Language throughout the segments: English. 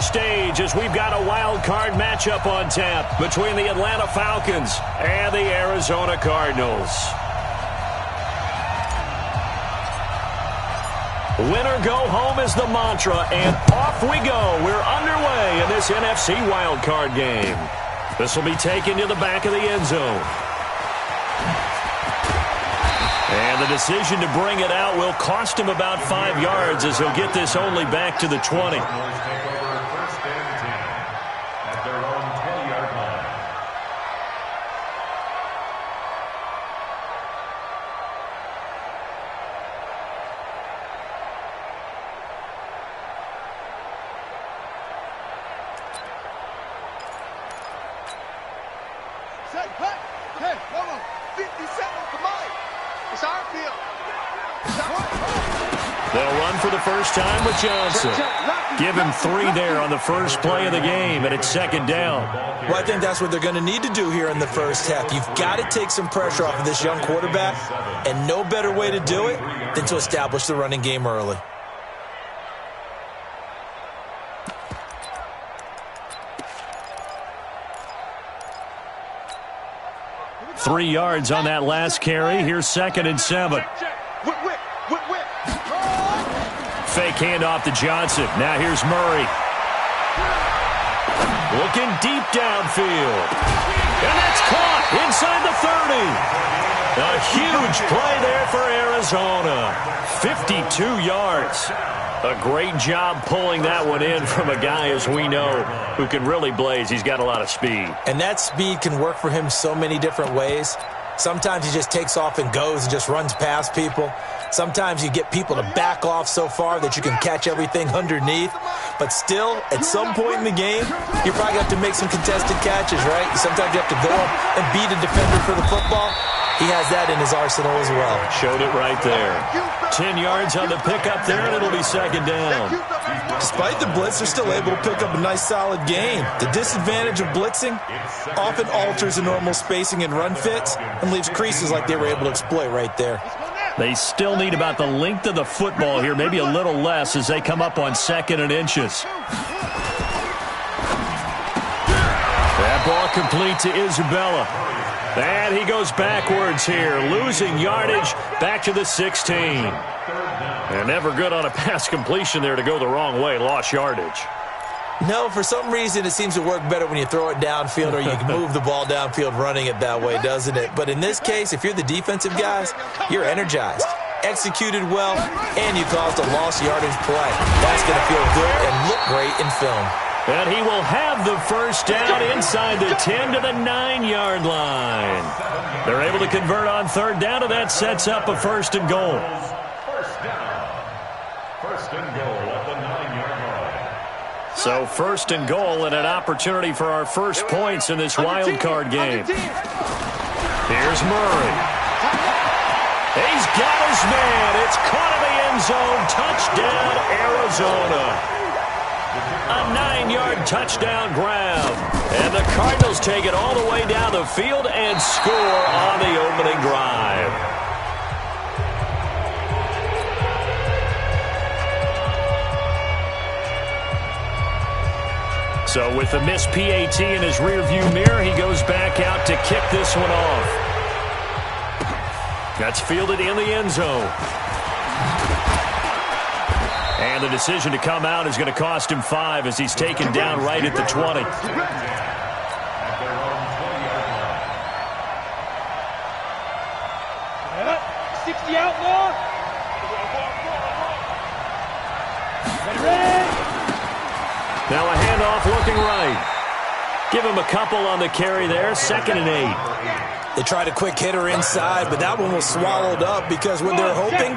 Stage as we've got a wild card matchup on tap between the Atlanta Falcons and the Arizona Cardinals. Win or go home is the mantra, and off we go. We're underway in this NFC wild card game. This will be taken to the back of the end zone. And the decision to bring it out will cost him about 5 yards as he'll get this only back to the 20. They'll run for the first time with Johnson. Give him 3 there on the first play of the game, and it's second down. Well, I think that's what they're going to need to do here in the first half. You've got to take some pressure off of this young quarterback, and no better way to do it than to establish the running game early. Three yards on that last carry. Here's 2nd and 7. Fake handoff to Johnson. Now here's Murray. Looking deep downfield. And that's caught inside the 30. A huge play there for Arizona. 52 yards. A great job pulling that one in from a guy, as we know, who can really blaze. He's got a lot of speed. And that speed can work for him so many different ways. Sometimes he just takes off and goes and just runs past people. Sometimes you get people to back off so far that you can catch everything underneath. But still, at some point in the game, you probably have to make some contested catches, right? Sometimes you have to go up and beat a defender for the football. He has that in his arsenal as well. Showed it right there. 10 yards on the pickup there, and it'll be second down. Despite the blitz, they're still able to pick up a nice, solid gain. The disadvantage of blitzing often alters the normal spacing and run fits and leaves creases like they were able to exploit right there. They still need about the length of the football here, maybe a little less as they come up on 2nd and inches. That ball complete to Isabella. And he goes backwards here, losing yardage back to the 16. And never good on a pass completion there to go the wrong way, lost yardage. No, for some reason it seems to work better when you throw it downfield or you can move the ball downfield running it that way, doesn't it? But in this case, if you're the defensive guys, you're energized, executed well, and you caused a lost yardage play. That's going to feel good and look great in film. And he will have the first down inside the 10 to the 9-yard line. They're able to convert on 3rd down, and that sets up a 1st and goal. First and goal at the 9-yard line. So 1st and goal and an opportunity for our first points in this wild card game. Here's Murray. He's got his man. It's caught in the end zone. Touchdown, Arizona. A 9-yard touchdown grab. And the Cardinals take it all the way down the field and score on the opening drive. So with the missed PAT in his rearview mirror, he goes back out to kick this one off. That's fielded in the end zone. And the decision to come out is going to cost him 5 as he's taken down right at the 20. Now a handoff looking right. Give him a couple on the carry there. 2nd and 8. They tried a quick hitter inside, but that one was swallowed up because what they're hoping,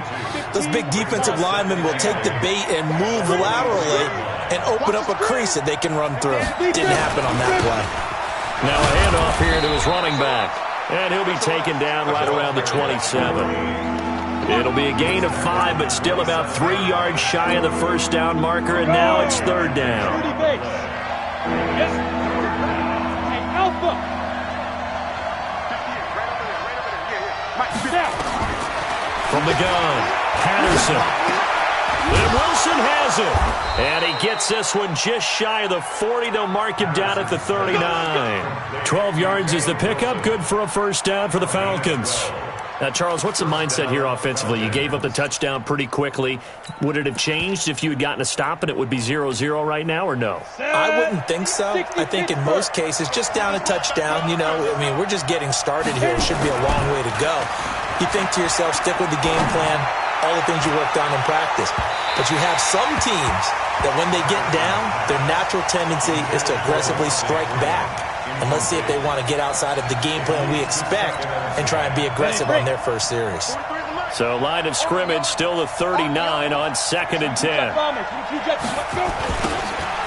those big defensive linemen will take the bait and move laterally and open up a crease that they can run through. Didn't happen on that play. Now a handoff here to his running back. And he'll be taken down right around the 27. It'll be a gain of 5, but still about 3 yards shy of the first down marker, and now it's 3rd down. From the gun, Patterson. And Wilson has it. And he gets this one just shy of the 40. They'll mark him down at the 39. 12 yards is the pickup. Good for a first down for the Falcons. Now, Charles, what's the mindset here offensively? You gave up the touchdown pretty quickly. Would it have changed if you had gotten a stop and it would be 0-0 right now, or no? I wouldn't think so. I think in most cases, just down a touchdown, we're just getting started here. It should be a long way to go. You think to yourself, stick with the game plan, all the things you worked on in practice. But you have some teams that when they get down, their natural tendency is to aggressively strike back. And let's see if they want to get outside of the game plan we expect and try and be aggressive on their first series. So line of scrimmage still the 39 on 2nd and 10.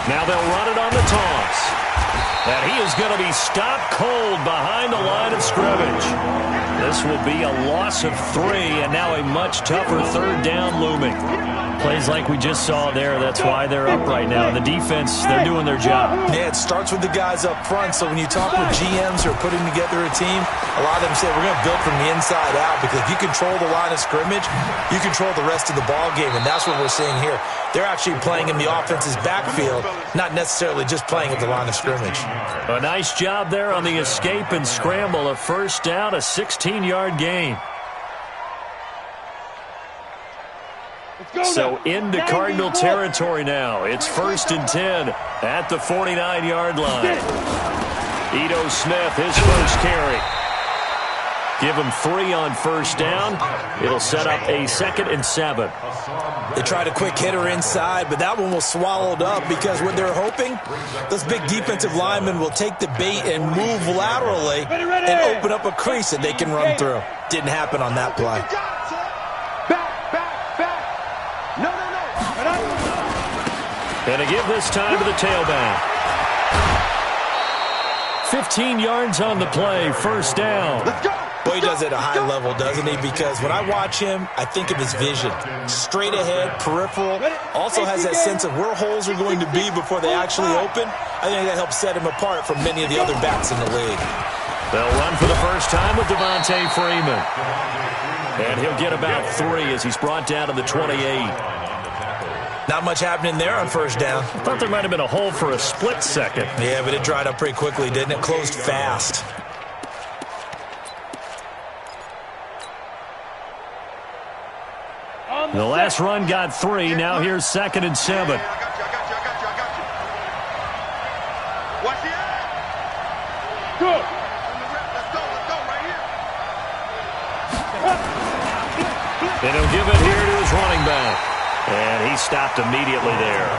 Now they'll run it on the toss. And he is going to be stopped cold behind the line of scrimmage. This will be a loss of 3, and now a much tougher 3rd down looming. Plays like we just saw there, that's why they're up right now. The defense, they're doing their job. Yeah, it starts with the guys up front. So when you talk with GMs who are putting together a team, a lot of them say we're going to build from the inside out, because if you control the line of scrimmage, you control the rest of the ball game, and that's what we're seeing here. They're actually playing in the offense's backfield, not necessarily just playing at the line of scrimmage. A nice job there on the escape and scramble. A first down, a 16-yard gain. So into Cardinal territory now. It's 1st and 10 at the 49-yard line. Ito Smith, his first carry. Give him 3 on first down. It'll set up a 2nd and 7. They tried a quick hitter inside, but that one was swallowed up because what they're hoping, those big defensive linemen will take the bait and move laterally and open up a crease that they can run through. Didn't happen on that play. And to give this time to the tailback. 15 yards on the play, first down. Boy, he does it at a high level, doesn't he? Because when I watch him, I think of his vision. Straight ahead, peripheral. Also has that sense of where holes are going to be before they actually open. I think that helps set him apart from many of the other backs in the league. They'll run for the first time with Devontae Freeman. And he'll get about 3 as he's brought down to the 28. Not much happening there on first down. I thought there might have been a hole for a split second. Yeah, but it dried up pretty quickly, didn't it? Closed fast. The last run got 3. Now here's 2nd and 7. Good. And he'll give it here to his running back. And he stopped immediately there.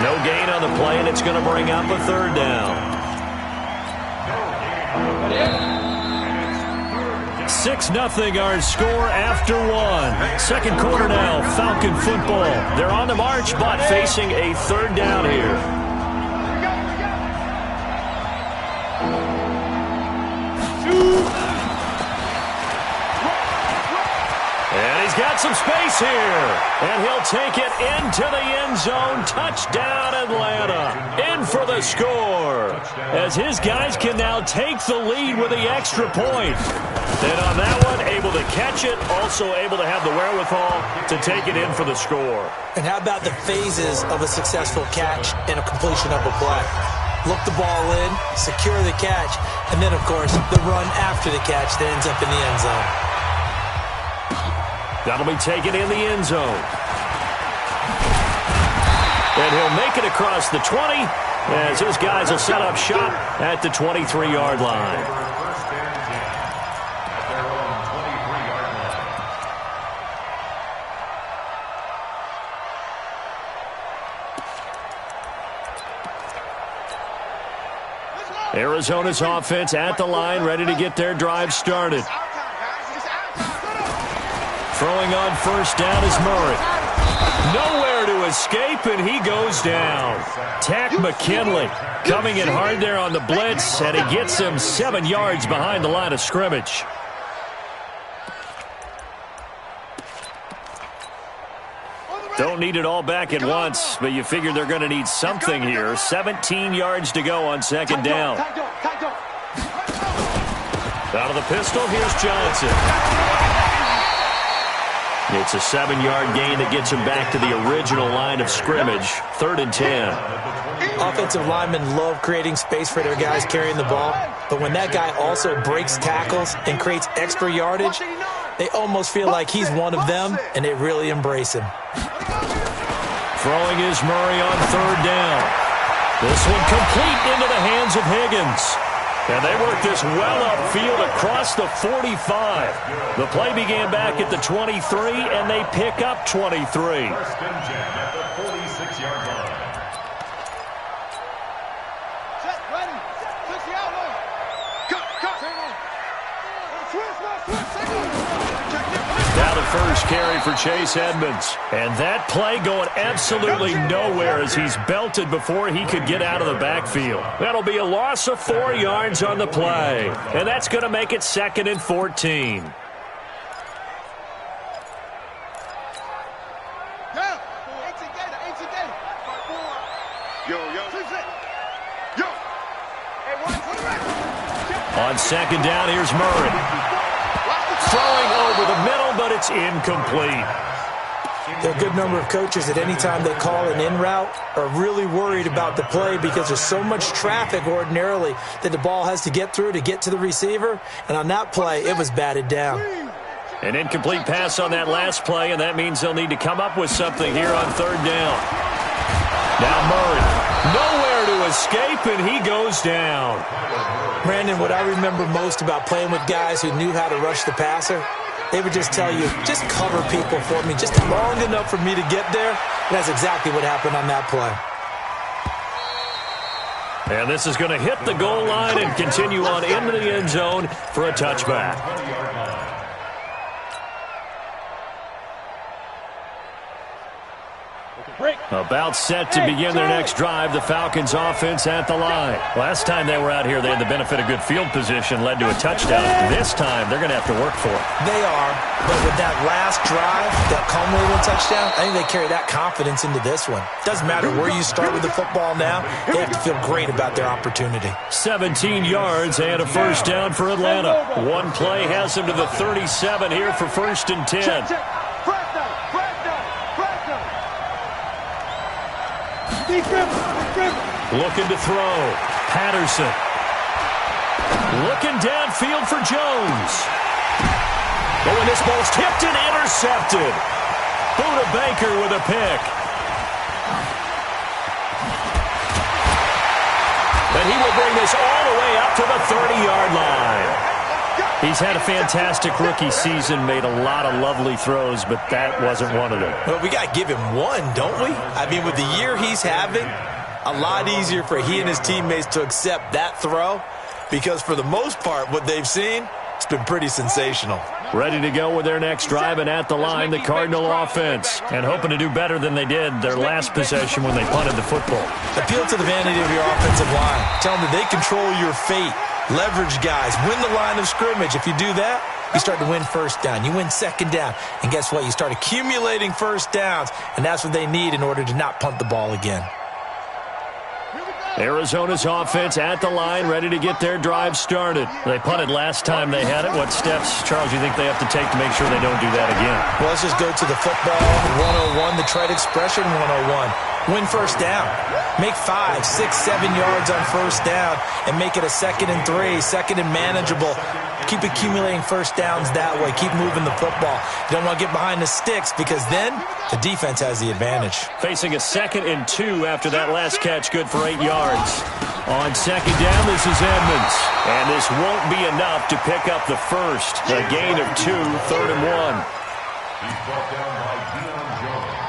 No gain on the play, and it's going to bring up a 3rd down. 6-0 our score after 1. Second quarter now, Falcon football. They're on the march, but facing a 3rd down here. And he's got some space here. And he'll take it into the end zone. Touchdown, Atlanta. In for the score. As his guys can now take the lead with the extra point. And on that one, able to catch it. Also able to have the wherewithal to take it in for the score. And how about the phases of a successful catch and a completion of a play? Look the ball in, secure the catch, and then, of course, the run after the catch that ends up in the end zone. That'll be taken in the end zone. And he'll make it across the 20 as his guys will set up shop at the 23-yard line. Arizona's offense at the line, ready to get their drive started. Throwing on first down is Murray. Nowhere to escape, and he goes down. Tack McKinley coming in hard there on the blitz, and he gets him 7 yards behind the line of scrimmage. Don't need it all back at once, but you figure they're going to need something here. 17 yards to go on second down. Out of the pistol, here's Johnson. It's a 7-yard gain that gets him back to the original line of scrimmage, 3rd and 10. Offensive linemen love creating space for their guys carrying the ball, but when that guy also breaks tackles and creates extra yardage, they almost feel like he's one of them, and they really embrace him. Throwing is Murray on 3rd down. This one complete into the hands of Higgins. And they work this well upfield across the 45. The play began back at the 23, and they pick up 23. First and 10 at the 46-yard line. Set, ready, switch the outline. Cut. Now the first carry for Chase Edmonds. And that play going absolutely nowhere as he's belted before he could get out of the backfield. That'll be a loss of 4 yards on the play. And that's going to make it 2nd and 14. On 2nd down, here's Murray. Throwing over the middle, but it's incomplete. There are a good number of coaches that any time they call an in route are really worried about the play because there's so much traffic ordinarily that the ball has to get through to get to the receiver. And on that play, it was batted down. An incomplete pass on that last play, and that means they'll need to come up with something here on 3rd down. Now Murray, nowhere to escape, and he goes down. Brandon, what I remember most about playing with guys who knew how to rush the passer, they would just tell you, just cover people for me, just long enough for me to get there. And that's exactly what happened on that play. And this is going to hit the goal line and continue on into the end zone for a touchback. About set to begin their next drive, the Falcons offense at the line. Last time they were out here, they had the benefit of good field position, led to a touchdown. This time, they're going to have to work for it. They are, but with that last drive, that culminated in a touchdown, I think they carry that confidence into this one. Doesn't matter where you start with the football now, they have to feel great about their opportunity. 17 yards and a first down for Atlanta. One play has them to the 37 here for 1st and 10. Looking to throw. Patterson. Looking downfield for Jones. Oh, and this ball's tipped and intercepted. Buda Baker with a pick. And he will bring this all the way up to the 30-yard line. He's had a fantastic rookie season, made a lot of lovely throws, but that wasn't one of them. Well, we got to give him one, don't we? I mean, with the year he's having, a lot easier for he and his teammates to accept that throw because for the most part, what they've seen, it's been pretty sensational. Ready to go with their next drive, and at the line, the Cardinal offense. And hoping to do better than they did their last possession when they punted the football. Appeal to the vanity of your offensive line. Tell them that they control your fate. Leverage guys. Win the line of scrimmage. If you do that, you start to win 1st down. You win 2nd down. And guess what? You start accumulating 1st downs. And that's what they need in order to not punt the ball again. Arizona's offense at the line, ready to get their drive started. They punted last time they had it. What steps, Charles, do you think they have to take to make sure they don't do that again? Well, let's just go to the football 101, the trade expression 101. Win 1st down. Make 5, 6, 7 yards on 1st down and make it a 2nd and 3, 2nd and manageable. Keep accumulating 1st downs that way. Keep moving the football. You don't want to get behind the sticks because then the defense has the advantage. Facing a 2nd and 2 after that last catch, good for 8 yards. On 2nd down, this is Edmonds. And this won't be enough to pick up the first. A gain of 2, 3rd and 1. He's brought down by Deion Jones.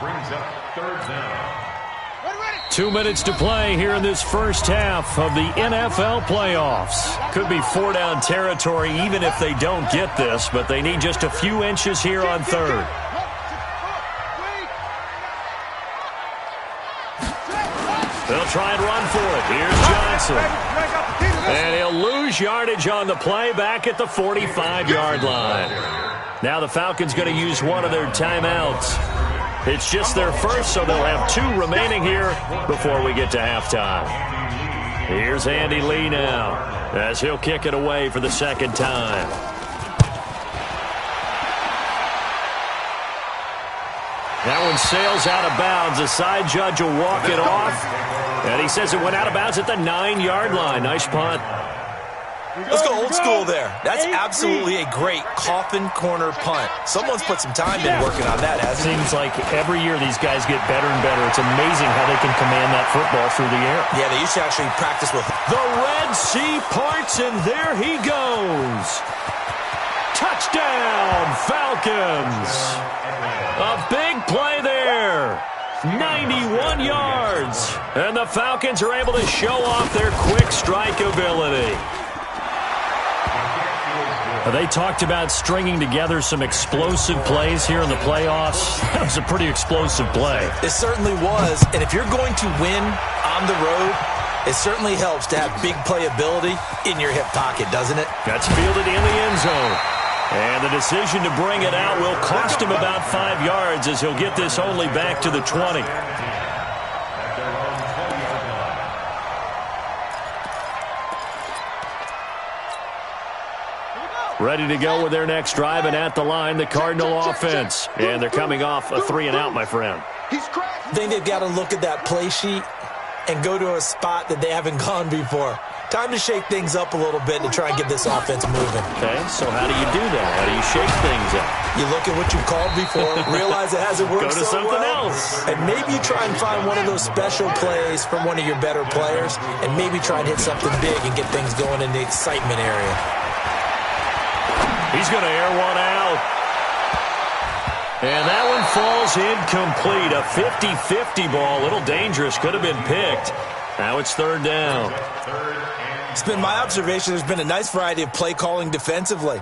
Brings up 3rd down. 2 minutes to play here in this first half of the NFL playoffs. Could be 4-down territory even if they don't get this, but they need just a few inches here on 3rd. They'll try and run for it. Here's Johnson. And he'll lose yardage on the play back at the 45-yard line. Now the Falcons going to use one of their timeouts. It's just their first, so they'll have 2 remaining here before we get to halftime. Here's Andy Lee now as he'll kick it away for the 2nd time. That one sails out of bounds. The side judge will walk it off. And he says it went out of bounds at the 9-yard line. Nice punt. Let's go old school there. That's absolutely a great coffin corner punt. Someone's put some time in working on that, hasn't it? Seems like every year these guys get better and better. It's amazing how they can command that football through the air. Yeah, they used to actually practice with. The Red Sea parts, and there he goes. Touchdown, Falcons. A big play there. 91 yards. And the Falcons are able to show off their quick strike ability. They talked about stringing together some explosive plays here in the playoffs. That was a pretty explosive play. It certainly was. And if you're going to win on the road, it certainly helps to have big playability in your hip pocket, doesn't it? That's fielded in the end zone. And the decision to bring it out will cost him about 5 yards as he'll get this only back to the 20. Ready to go with their next drive, and at the line, the Cardinal offense. And they're coming off a 3-and-out, my friend. I think they've got to look at that play sheet and go to a spot that they haven't gone before. Time to shake things up a little bit to try and get this offense moving. Okay, so how do you do that? How do you shake things up? You look at what you called before, realize it hasn't worked go to so something well, else. and maybe you try and find one of those special plays from one of your better players, and maybe try and hit something big and get things going in the excitement area. He's going to air one out. And that one falls incomplete. A 50-50 ball. A little dangerous. Could have been picked. Now it's 3rd down. It's been my observation there's been a nice variety of play calling defensively.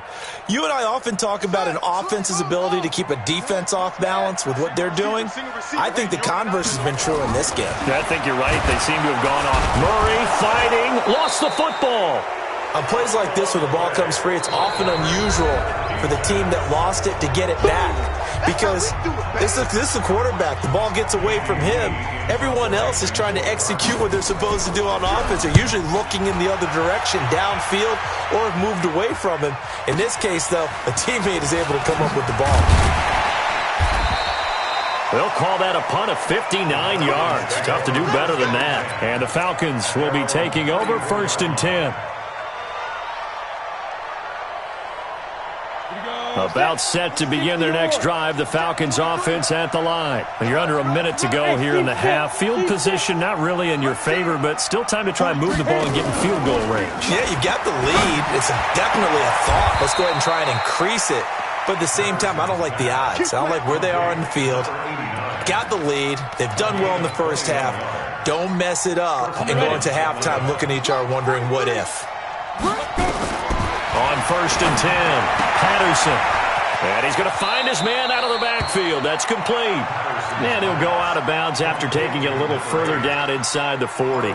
You and I often talk about an offense's ability to keep a defense off balance with what they're doing. I think the converse has been true in this game. I think you're right. They seem to have gone off. Murray fighting. Lost the football. On plays like this where the ball comes free, it's often unusual for the team that lost it to get it back. Because this is the quarterback. The ball gets away from him. Everyone else is trying to execute what they're supposed to do on offense. They're usually looking in the other direction, downfield, or have moved away from him. In this case, though, a teammate is able to come up with the ball. They'll call that a punt of 59 yards. Tough to do better than that. And the Falcons will be taking over 1st and 10. About set to begin their next drive, the Falcons offense at the line. You're under a minute to go here in the half. Field position not really in your favor, but still time to try and move the ball and get in field goal range. Yeah, you've got the lead. It's definitely a thought. Let's go ahead and try and increase it. But at the same time, I don't like the odds. I don't like where they are in the field. Got the lead. They've done well in the first half. Don't mess it up and go into halftime looking at each other wondering what if. On 1st and 10, Patterson. And he's going to find his man out of the backfield. That's complete. And he'll go out of bounds after taking it a little further down inside the 40.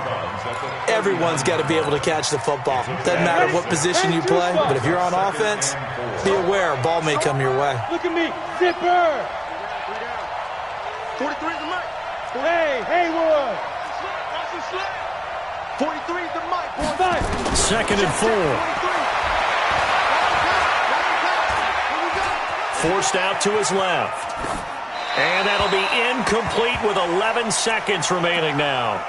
Everyone's got to be able to catch the football. Doesn't matter what position you play, but if you're on offense, be aware a ball may come your way. Look at me, zipper. 43 is the mic. Hey, Haywood. 43 is the mic, boy. 2nd and 4. Forced out to his left. And that'll be incomplete with 11 seconds remaining now.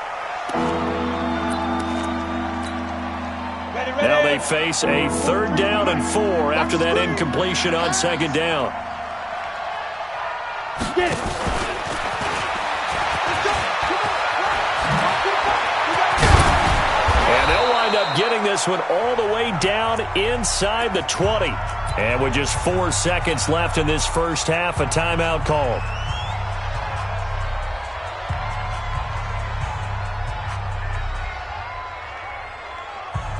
Now they face a 3rd down and 4 after that incompletion on 2nd down. Get it. And they'll wind up getting this one all the way down inside the 20. And with just 4 seconds left in this first half, a timeout called.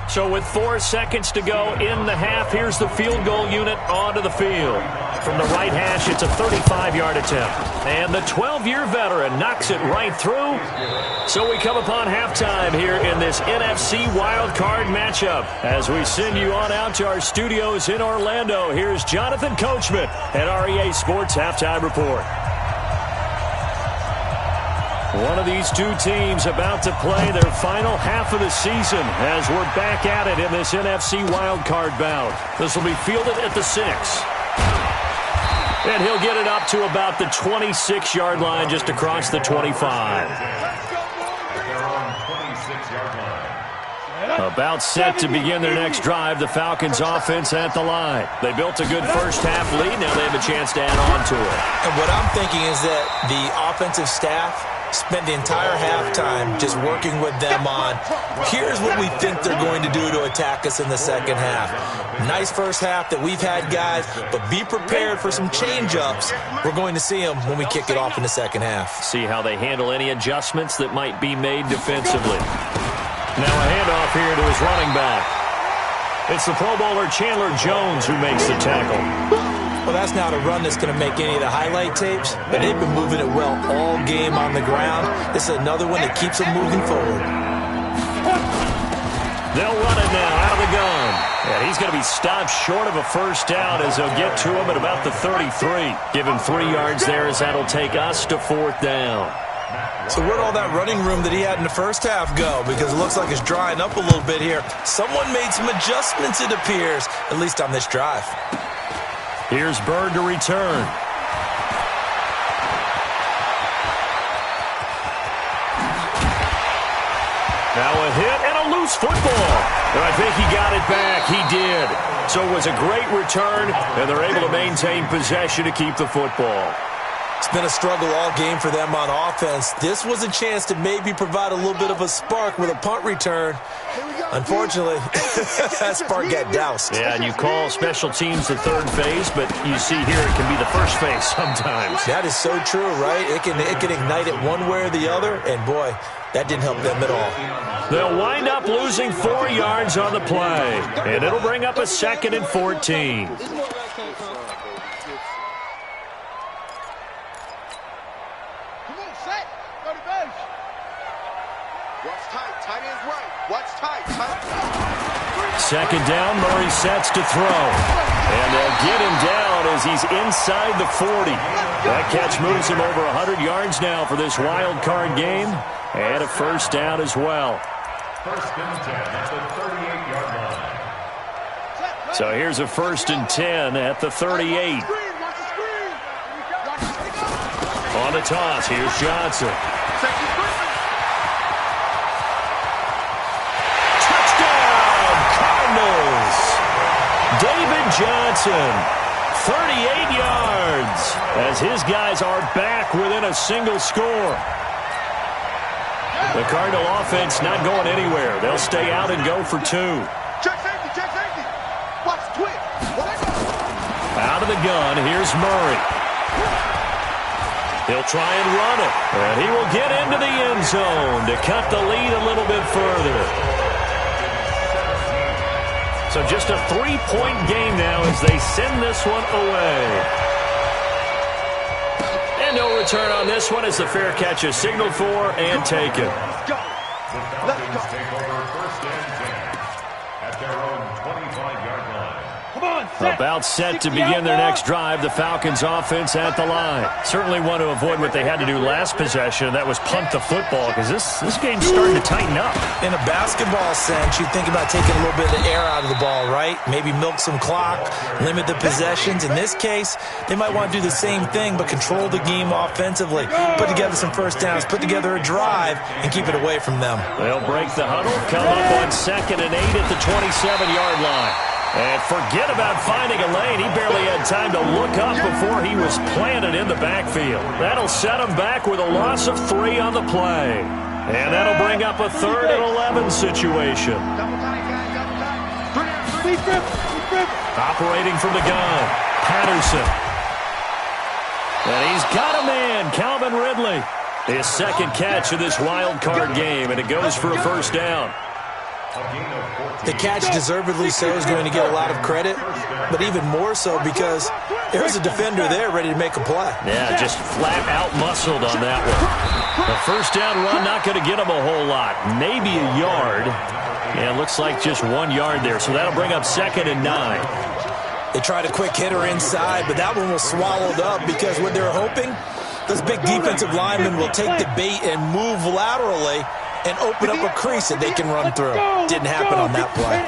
So with 4 seconds to go in the half, here's the field goal unit onto the field. From the right hash, it's a 35-yard attempt. And the 12-year veteran knocks it right through. So we come upon halftime here in this NFC Wildcard matchup. As we send you on out to our studios in Orlando, here's Jonathan Coachman at REA Sports Halftime Report. One of these two teams about to play their final half of the season as we're back at it in this NFC wildcard bout. This will be fielded at the 6. And he'll get it up to about the 26-yard line, just across the 25. About set to begin their next drive, the Falcons offense at the line. They built a good first-half lead. Now they have a chance to add on to it. And what I'm thinking is that the offensive staff spent the entire halftime just working with them on, here's what we think they're going to do to attack us in the second half. Nice first half that we've had, guys, but be prepared for some change-ups. We're going to see them when we kick it off in the second half. See how they handle any adjustments that might be made defensively. Now a handoff here to his running back. It's the Pro Bowler Chandler Jones who makes the tackle. Well, that's not a run that's going to make any of the highlight tapes, but they've been moving it well all game on the ground. This is another one that keeps them moving forward. They'll run it now out of the gun. And he's going to be stopped short of a first down as they'll get to him at about the 33. Give him 3 yards there as that'll take us to 4th down. So where'd all that running room that he had in the first half go? Because it looks like it's drying up a little bit here. Someone made some adjustments, it appears, at least on this drive. Here's Bird to return. Now a hit and a loose football. And I think he got it back. He did. So it was a great return, and they're able to maintain possession to keep the football. It's been a struggle all game for them on offense. This was a chance to maybe provide a little bit of a spark with a punt return. Unfortunately, that spark got doused. Yeah, and you call special teams the third phase, but you see here it can be the first phase sometimes. That is so true, right? It can ignite it one way or the other, and boy, that didn't help them at all. They'll wind up losing 4 yards on the play, and it'll bring up a 2nd and 14. Second down, Murray sets to throw. And they'll get him down as he's inside the 40. That catch moves him over 100 yards now for this wild card game. And a first down as well. First and 10 at the 38-yard line. So here's a 1st and 10 at the 38. On the toss, here's Johnson. David Johnson, 38 yards, as his guys are back within a single score. The Cardinal offense not going anywhere. They'll stay out and go for 2. Check safety. Watch twitch. Out of the gun, here's Murray. He'll try and run it, and he will get into the end zone to cut the lead a little bit further. So just a 3-point game now as they send this one away. And no return on this one as the fair catch is signaled for and taken. The Falcons take over 1st and 10 at their own 25-yard line. About set to begin their next drive, the Falcons offense at the line. Certainly want to avoid what they had to do last possession, and that was punt the football, because this game's starting to tighten up. In a basketball sense, you think about taking a little bit of the air out of the ball, right? Maybe milk some clock, limit the possessions. In this case, they might want to do the same thing, but control the game offensively. Put together some first downs, put together a drive, and keep it away from them. They'll break the huddle, come up on 2nd and 8 at the 27-yard line. And forget about finding a lane. He barely had time to look up before he was planted in the backfield. That'll set him back with a loss of 3 on the play. And that'll bring up a 3rd and 11 situation. Operating from the gun, Patterson. And he's got a man, Calvin Ridley. His 2nd catch of this wild card game, and it goes for a first down. The catch, deservedly so, is going to get a lot of credit, but even more so because there's a defender there ready to make a play. Yeah, just flat out muscled on that one. The first down run not going to get him a whole lot. Maybe a yard. Yeah, it looks like just 1 yard there, so that'll bring up 2nd and 9. They tried a quick hitter inside, but that one was swallowed up because what they're hoping, those big defensive linemen will take the bait and move laterally and open up a crease that they can run through. Didn't happen on that play.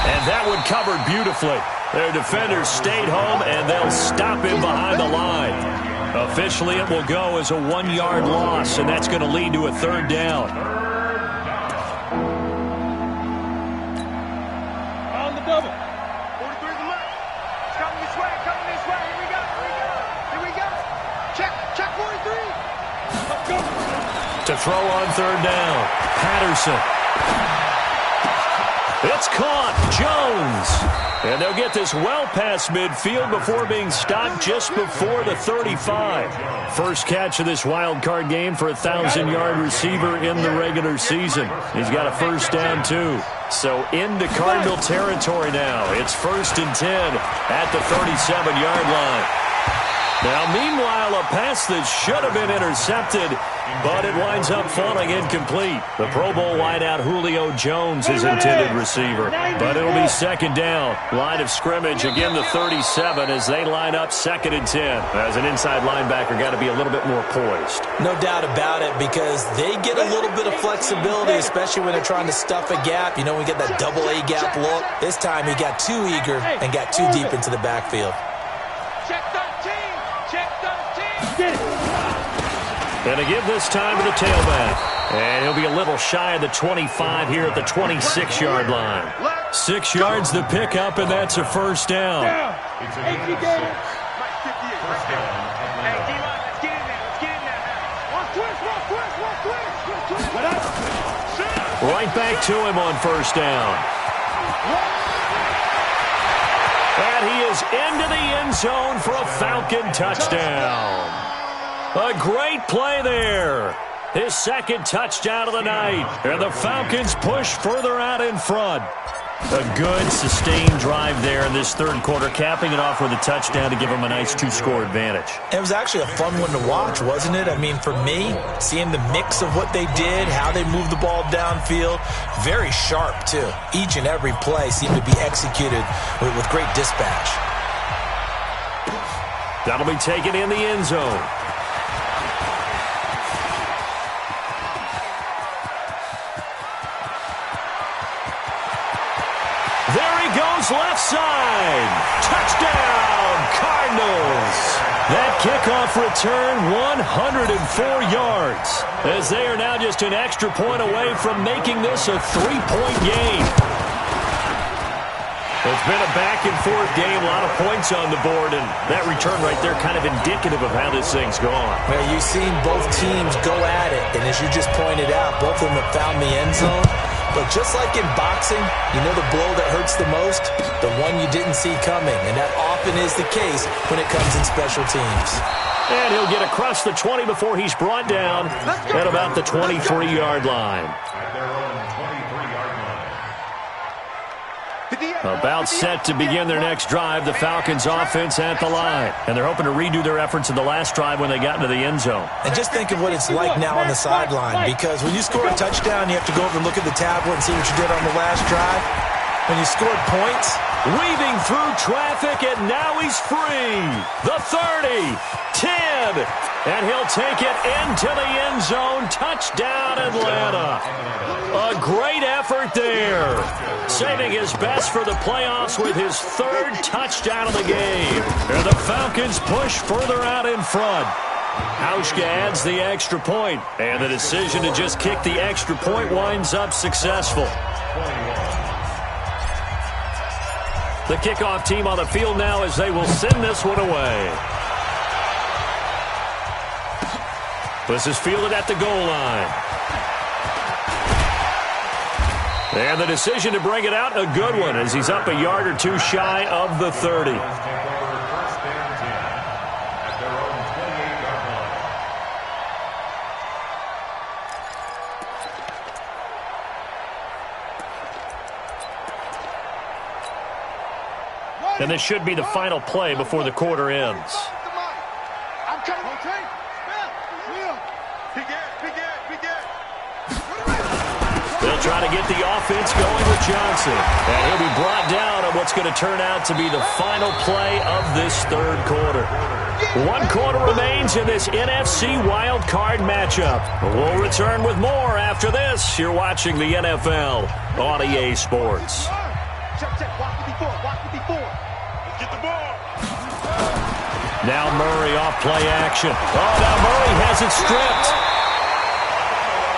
And that one covered beautifully. Their defenders stayed home, and they'll stop him behind the line. Officially, it will go as a 1-yard loss, and that's going to lead to a third down. On the double. 43 the left. It's coming this way, coming this way. Here we go, here we go. Here we go. Check 43. Let's go. To throw on third down, Patterson. It's caught. Jones. And they'll get this well past midfield before being stopped just before the 35. First catch of this wild card game for a 1,000-yard receiver in the regular season. He's got a first down, too. So into Cardinal territory now. It's 1st and 10 at the 37-yard line. Now, meanwhile, a pass that should have been intercepted, but it winds up falling incomplete. The Pro Bowl wideout Julio Jones is intended receiver, but it'll be 2nd down. Line of scrimmage, again the 37 as they line up 2nd and 10. As an inside linebacker, got to be a little bit more poised. No doubt about it, because they get a little bit of flexibility, especially when they're trying to stuff a gap. You know, we get that double A gap look. This time he got too eager and got too deep into the backfield. Check 13. Check 13. Get it. And to give this time to the tailback. And he'll be a little shy of the 25 here at the 26-yard line. 6 yards the pickup, and that's a first down. Down. It's a Hey, gain you of get 6. it. First down, Atlanta. Hey, D-line, let's get in there. Let's get in there now. One twist. What up? Right back to him on first down. And he is into the end zone for a Falcon touchdown. A great play there. His 2nd touchdown of the night. And the Falcons push further out in front. A good, sustained drive there in this 3rd quarter, capping it off with a touchdown to give them a nice 2-score advantage. It was actually a fun one to watch, wasn't it? I mean, for me, seeing the mix of what they did, how they moved the ball downfield, very sharp, too. Each and every play seemed to be executed with great dispatch. That'll be taken in the end zone. There he goes, left side. Touchdown, Cardinals. That kickoff return, 104 yards, as they are now just an extra point away from making this a 3-point game. It's been a back-and-forth game, a lot of points on the board, and that return right there kind of indicative of how this thing's gone. Well, you've seen both teams go at it, and as you just pointed out, both of them have found the end zone. But just like in boxing, you know the blow that hurts the most? The one you didn't see coming, and that often is the case when it comes in special teams. And he'll get across the 20 before he's brought down at about the 23-yard line. At their own 23-yard line. About set to begin their next drive, the Falcons offense at the line. And they're hoping to redo their efforts in the last drive when they got into the end zone. And just think of what it's like now on the sideline, because when you score a touchdown, you have to go over and look at the tablet and see what you did on the last drive. When you scored points, Weaving through traffic, and now he's free. The 30, 10, and he'll take it into the end zone. Touchdown, Atlanta. A great effort there. Saving his best for the playoffs with his 3rd touchdown of the game. And the Falcons push further out in front. Hauschka adds the extra point, and the decision to just kick the extra point winds up successful. The kickoff team on the field now as they will send this one away. This is fielded at the goal line. And the decision to bring it out, a good one, as he's up a yard or two shy of the 30. And this should be the final play before the quarter ends. I'm coming. They'll try to get the offense going with Johnson. And he'll be brought down on what's going to turn out to be the final play of this 3rd quarter. 1 quarter remains in this NFC Wildcard matchup. We'll return with more after this. You're watching the NFL on EA Sports. Check. Watch what before. Let's get the ball. Now Murray off play action. Oh, now Murray has it stripped.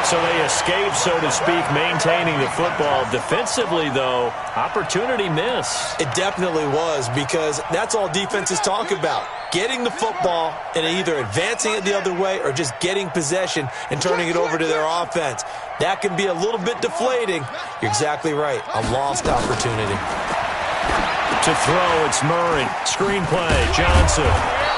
So they escape, so to speak, maintaining the football. Defensively, though, opportunity miss. It definitely was, because that's all defenses talk about. Getting the football and either advancing it the other way or just getting possession and turning it over to their offense. That can be a little bit deflating. You're exactly right. A lost opportunity. To throw, it's Murray. Screen play, Johnson.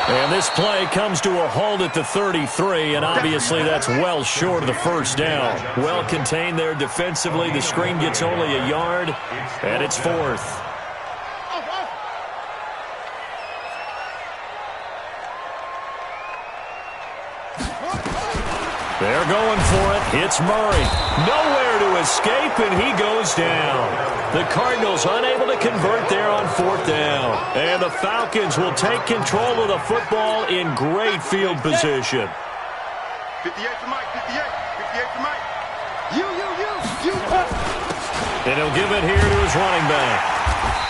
And this play comes to a halt at the 33, and obviously that's well short of the first down. Well contained there defensively. The screen gets only a yard, and it's fourth. They're going for it. It's Murray. Nowhere to escape, and he goes down. The Cardinals unable to convert there on fourth down. And the Falcons will take control of the football in great field position. 58 for Mike. 58 for Mike. You. And he'll give it here to his running back.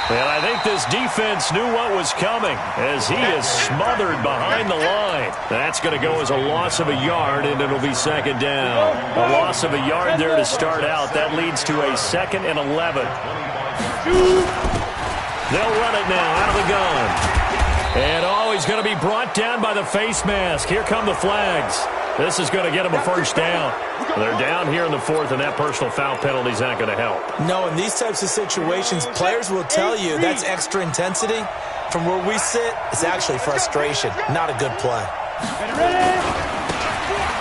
And I think this defense knew what was coming as he is smothered behind the line. That's going to go as a loss of a yard, and it'll be second down. A loss of a yard there to start out. That leads to a 2nd and 11. They'll run it now out of the gun. And, he's going to be brought down by the face mask. Here come the flags. This is going to get him a first down. They're down here in the fourth, and that personal foul penalty is not going to help. No, in these types of situations, players will tell you that's extra intensity. From where we sit, it's actually frustration. Not a good play.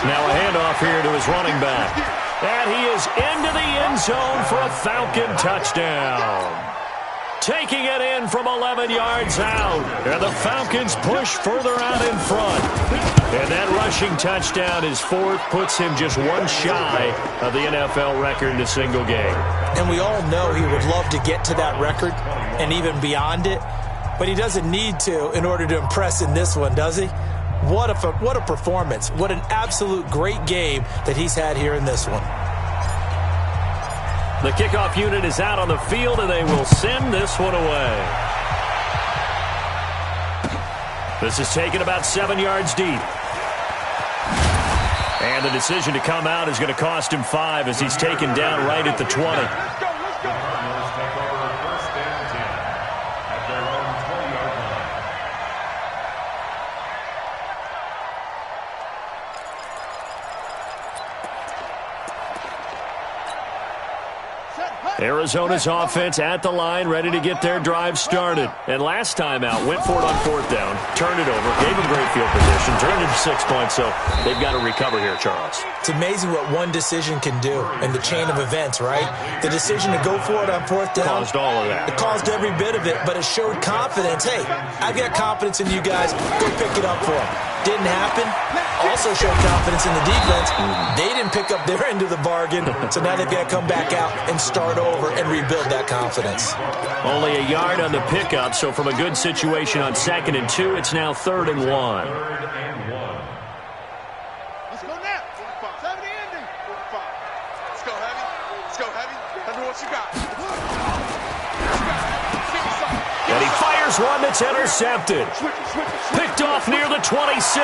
Now a handoff here to his running back. And he is into the end zone for a Falcon touchdown. Taking it in from 11 yards out. And the Falcons push further out in front. And that rushing touchdown is fourth, puts him just one shy of the NFL record in a single game. And we all know he would love to get to that record and even beyond it. But he doesn't need to in order to impress in this one, does he? What a performance. What an absolute great game that he's had here in this one. The kickoff unit is out on the field, and they will send this one away. This is taken about 7 yards deep. And the decision to come out is going to cost him 5 as he's taken down right at the 20. Let's go. Cardinals take over first and 10 at their own 20-yard line. Arizona's offense at the line, ready to get their drive started. And last time out, went for it on fourth down, turned it over, gave them great field position, turned it to 6 points, so they've got to recover here, Charles. It's amazing what one decision can do in the chain of events, right? The decision to go for it on fourth down. Caused all of that. It caused every bit of it, but it showed confidence. Hey, I've got confidence in you guys. Go pick it up for them. Didn't happen. Also showed confidence in the defense. They didn't pick up their end of the bargain, so now they've got to come back out and start over and rebuild that confidence. Only a yard on the pickup, so from a good situation on 2nd and 2, it's now 3rd and 1. Let's go now. 70 ending. 45. Let's go, Heavy. Let's go, Heavy. Tell me what you got. And he fires one that's intercepted. Picked off near the 26.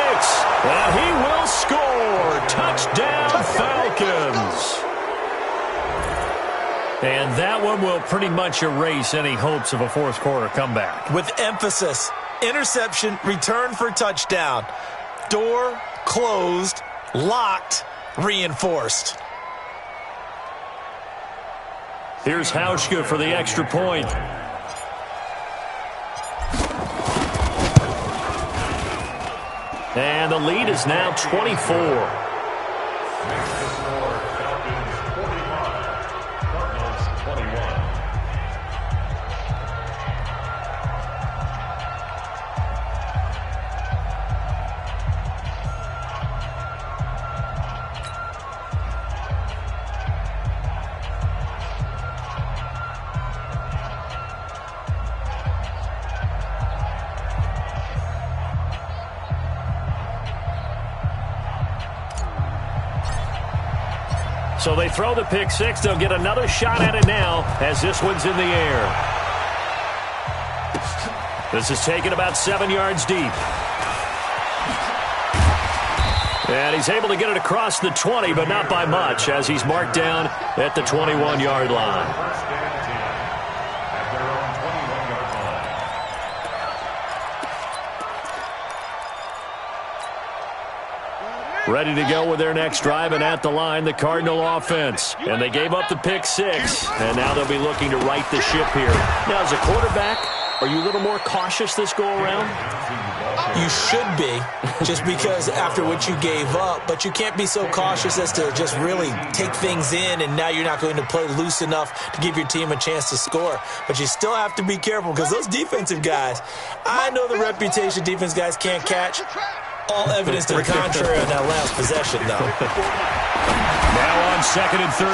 And he will score. Touchdown, Falcons. And that one will pretty much erase any hopes of a fourth quarter comeback. With emphasis, interception, return for touchdown. Door closed, locked, reinforced. Here's Hauschka for the extra point. And the lead is now 24. So they throw the pick six. They'll get another shot at it now as this one's in the air. This is taken about 7 yards deep. And he's able to get it across the 20, but not by much, as he's marked down at the 21-yard line. First and 10 at their own 21-yard line. Ready to go with their next drive, and at the line, the Cardinal offense. And they gave up the pick 6, and now they'll be looking to right the ship here. Now, as a quarterback, are you a little more cautious this go-around? You should be, just because after what you gave up, but you can't be so cautious as to just really take things in, and now you're not going to play loose enough to give your team a chance to score. But you still have to be careful, because those defensive guys, I know the reputation defense guys can't catch. All evidence to the contrary on that last possession, though. Now on 2nd and 13.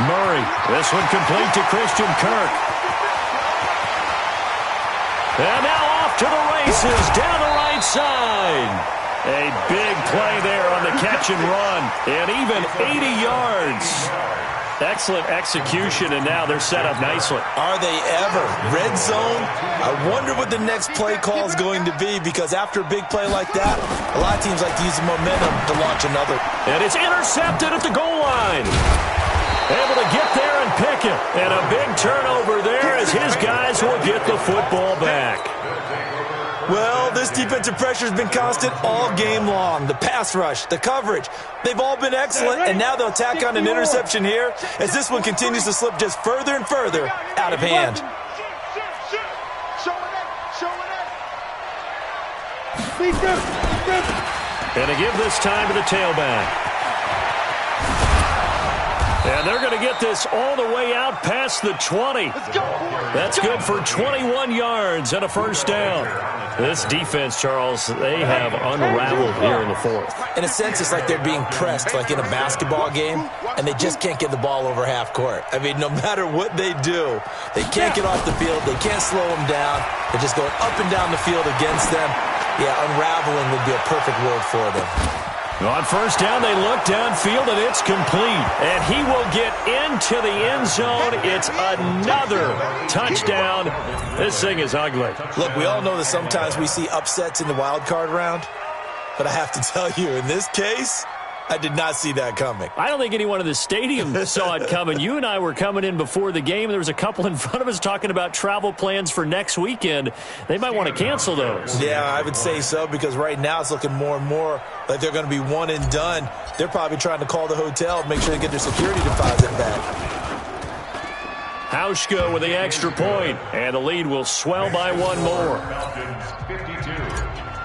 Murray, this one complete to Christian Kirk. And now off to the races, down the right side. A big play there on the catch and run, and even 80 yards. Excellent execution, and now they're set up nicely. Are they ever? Red zone? I wonder what the next play call is going to be, because after a big play like that, a lot of teams like to use the momentum to launch another. And it's intercepted at the goal line. Able to get there and pick it. And a big turnover there as his guys will get the football back. Well, this defensive pressure has been constant all game long. The pass rush, the coverage, they've all been excellent, and now they'll tack on an interception here as this one continues to slip just further and further out of hand. And to give this time to the tailback. And they're going to get this all the way out past the 20. That's good for 21 yards and a first down. This defense, Charles, they have unraveled here in the fourth. In a sense, it's like they're being pressed like in a basketball game, and they just can't get the ball over half court. I mean, no matter what they do, they can't get off the field. They can't slow them down. They're just going up and down the field against them. Yeah, unraveling would be a perfect word for them. On first down, they look downfield, and it's complete. And he will get into the end zone. It's another touchdown. This thing is ugly. Look, we all know that sometimes we see upsets in the wild card round. But I have to tell you, in this case, I did not see that coming. I don't think anyone in the stadium saw it coming. You and I were coming in before the game. There was a couple in front of us talking about travel plans for next weekend. They might want to cancel those. Yeah, I would say so, because right now it's looking more and more like they're going to be one and done. They're probably trying to call the hotel and make sure they get their security deposit back. Hauschka with the extra point, and the lead will swell by one more. Falcons 52,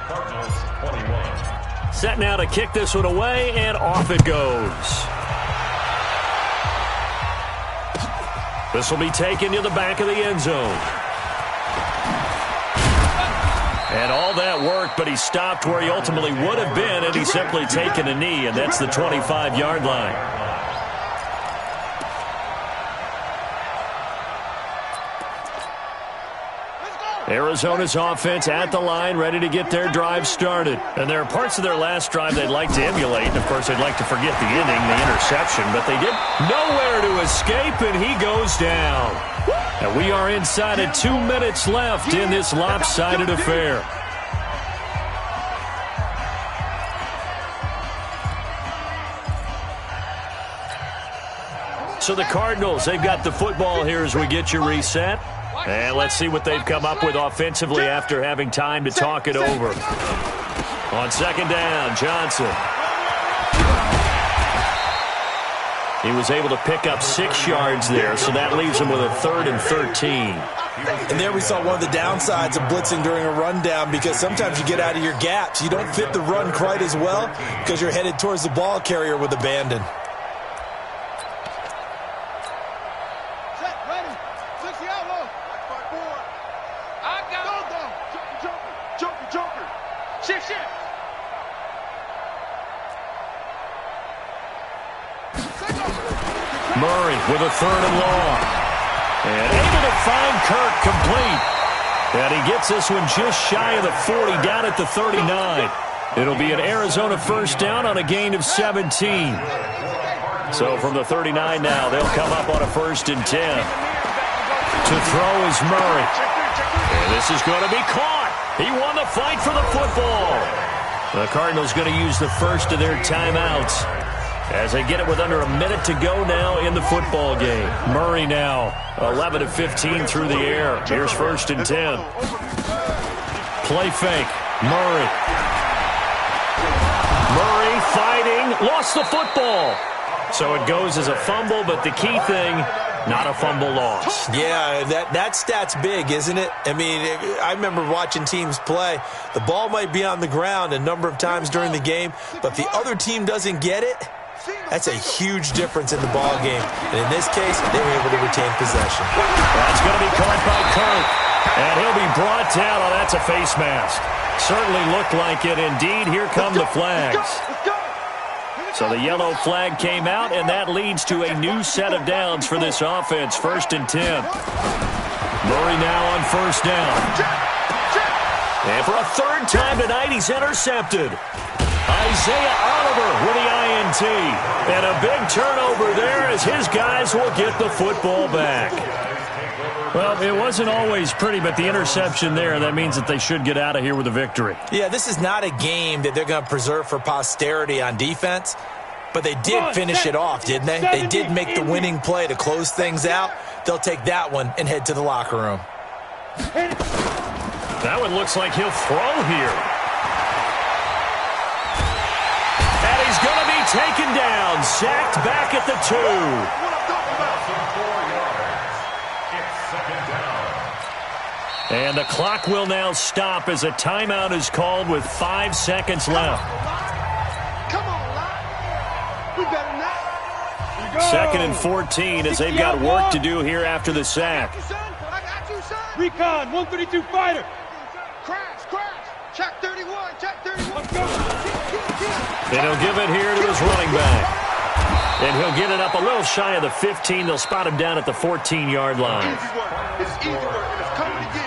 Cardinals 21. Set now to kick this one away, and off it goes. This will be taken to the back of the end zone. And all that worked, but he stopped where he ultimately would have been, and he's simply taken a knee, and that's the 25-yard line. Arizona's offense at the line, ready to get their drive started. And there are parts of their last drive they'd like to emulate. And, of course, they'd like to forget the ending, the interception. But they did nowhere to escape, and he goes down. And we are inside of 2 minutes left in this lopsided affair. So the Cardinals, they've got the football here as we get you reset. And let's see what they've come up with offensively after having time to talk it over. On second down, Johnson. He was able to pick up 6 yards there, so that leaves him with a 3rd and 13. And there we saw one of the downsides of blitzing during a rundown, because sometimes you get out of your gaps. You don't fit the run quite as well because you're headed towards the ball carrier with abandon. Murray with a 3rd and long. And able to find Kirk complete. And he gets this one just shy of the 40, down at the 39. It'll be an Arizona first down on a gain of 17. So from the 39 now, they'll come up on a 1st and 10. To throw is Murray. And this is going to be caught. He won the fight for the football. The Cardinals going to use the first of their timeouts as they get it with under a minute to go now in the football game. Murray now 11 of 15 through the air. Here's 1st and 10. Play fake. Murray fighting. Lost the football. So it goes as a fumble, but the key thing, not a fumble loss. Yeah, that stat's big, isn't it? I mean, I remember watching teams play. The ball might be on the ground a number of times during the game, but the other team doesn't get it. That's a huge difference in the ball game. And in this case, they were able to retain possession. That's going to be caught by Kirk. And he'll be brought down. Oh, that's a face mask. Certainly looked like it. Indeed, here come the flags. So the yellow flag came out, and that leads to a new set of downs for this offense. 1st and 10. Murray now on 1st down. And for a 3rd time tonight, he's intercepted. Isaiah Oliver with the INT. And a big turnover there as his guys will get the football back. Well, it wasn't always pretty, but the interception there, that means that they should get out of here with a victory. Yeah, this is not a game that they're going to preserve for posterity on defense, but they did finish it off, didn't they? They did make the winning play to close things out. They'll take that one and head to the locker room. That one looks like he'll throw here. And he's going to be taken down, sacked back at the 2. And the clock will now stop as a timeout is called with 5 seconds left. Come on, Locke. We better not. 2nd and 14 as they've got work to do here after the sack. I got you, son. Recon, 132 fighter. Crash. Check 31. Check 31. Let's go. And he'll give it here to his running back. And he'll get it up a little shy of the 15. They'll spot him down at the 14-yard line. It's easy work. It's coming to get